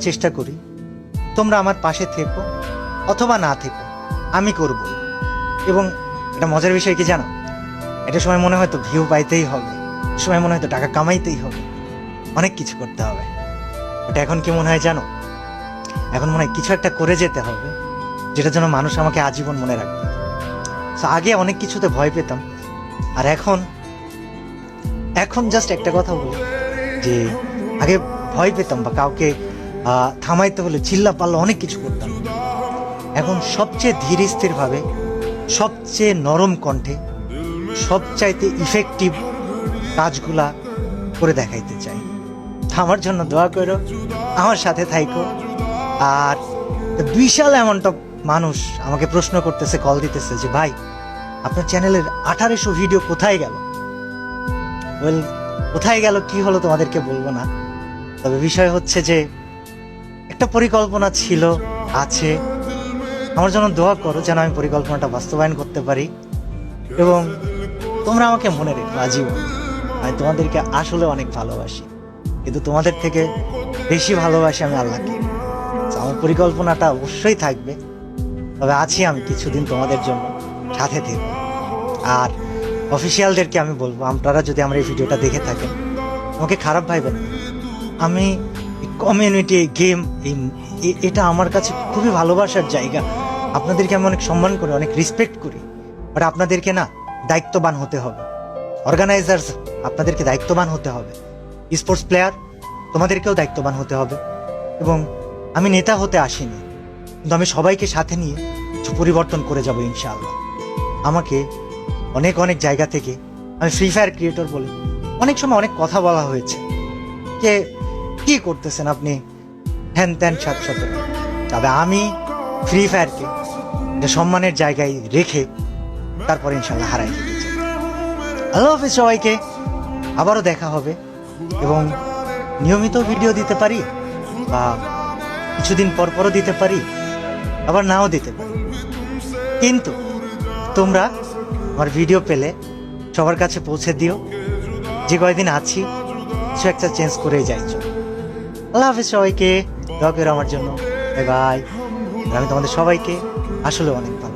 চেষ্টা করি তোমরা আমার পাশে থেকো অথবা না থেকো, আমি করব। এবং এটা মজার বিষয় কি জানো, এটা সময় মনে হয়তো ভিউ পাইতেই হবে, সময় মনে হয়তো টাকা কামাইতেই হবে, অনেক কিছু করতে হবে। এটা এখন কি মনে হয় জানো, এখন মনে হয় কিছু একটা করে যেতে হবে যেটা যেন মানুষ আমাকে আজীবন মনে রাখবে। তো আগে অনেক কিছুতে ভয় পেতাম, আর এখন জাস্ট একটা কথা বলি যে আগে ভয় পেতাম বা কাউকে থামাইতে হলে চিল্লা পাল্লা অনেক কিছু করতাম। এখন সবচেয়ে ধীর স্থিরভাবে, সবচেয়ে নরম কণ্ঠে, সবচাইতে ইফেক্টিভ কাজগুলা করে দেখাইতে চাই। আমার জন্য দোয়া করো, আমার সাথে থাইকো। আর বিশাল অ্যামাউন্ট অফ মানুষ আমাকে প্রশ্ন করতেছে, কল দিতেছে যে ভাই আপনার চ্যানেলের 1800 ভিডিও কোথায় গেল। ওয়েল, কোথায় গেল কি হলো তোমাদেরকে বলবো না, তবে বিষয় হচ্ছে যে একটা পরিকল্পনা ছিল, আছে। আমার জন্য দোয়া করো যেন আমি পরিকল্পনাটা বাস্তবায়ন করতে পারি, এবং তোমরা আমাকে মনে রেখো আজীবন। আমি তোমাদেরকে আসলে অনেক ভালোবাসি, কিন্তু তোমাদের থেকে বেশি ভালোবাসি আমি আল্লাহকে। আমার পরিকল্পনাটা অবশ্যই থাকবে, তবে আছি আমি কিছুদিন তোমাদের জন্য সাথে থেকে। আর অফিসিয়ালদেরকে আমি বলবো, আপনারা যদি আমার এই ভিডিওটা দেখে থাকেন আমাকে খারাপ ভাইবেন না। আমি কমিউনিটি গেম এটা আমার কাছে খুবই ভালোবাসার জায়গা। আপনাদেরকে আমি অনেক সম্মান করি, অনেক রেসপেক্ট করি, বাট আপনাদেরকে না দায়িত্ববান হতে হবে। অর্গানাইজার্স, আপনাদেরকে দায়িত্ববান হতে হবে। স্পোর্টস প্লেয়ার, তোমাদেরকেও দায়িত্ববান হতে হবে। এবং আমি নেতা হতে আসিনি, কিন্তু আমি সবাইকে সাথে নিয়ে কিছু পরিবর্তন করে যাব ইনশাআল্লাহ। আমাকে অনেক অনেক জায়গা থেকে, আমি ফ্রি ফায়ার ক্রিয়েটর বলে অনেক সময় অনেক কথা বলা হয়েছে যে কি করতেছেন আপনি, হ্যান ত্যান সাত শত। তবে আমি ফ্রি ফায়ারকে সম্মানের জায়গায় রেখে তারপর ইনশাল্লাহ হারাই দিতে চাই। আল্লাহ হাফিজ সবাইকে, আবারও দেখা হবে, এবং নিয়মিত ভিডিও দিতে পারি বা কিছুদিন পর পরও দিতে পারি, আবার নাও দিতে পারি, কিন্তু তোমরা আমার ভিডিও পেলে সবার কাছে পৌঁছে দিও। যে কয়দিন আছি কিছু একটা চেঞ্জ করেই যাইছো। আল্লাহ হাফিজ সবাইকে, দোয়া করো আমার জন্য। Bye bye. আমি তোমাদের সবাইকে আসলে অনেক ভালো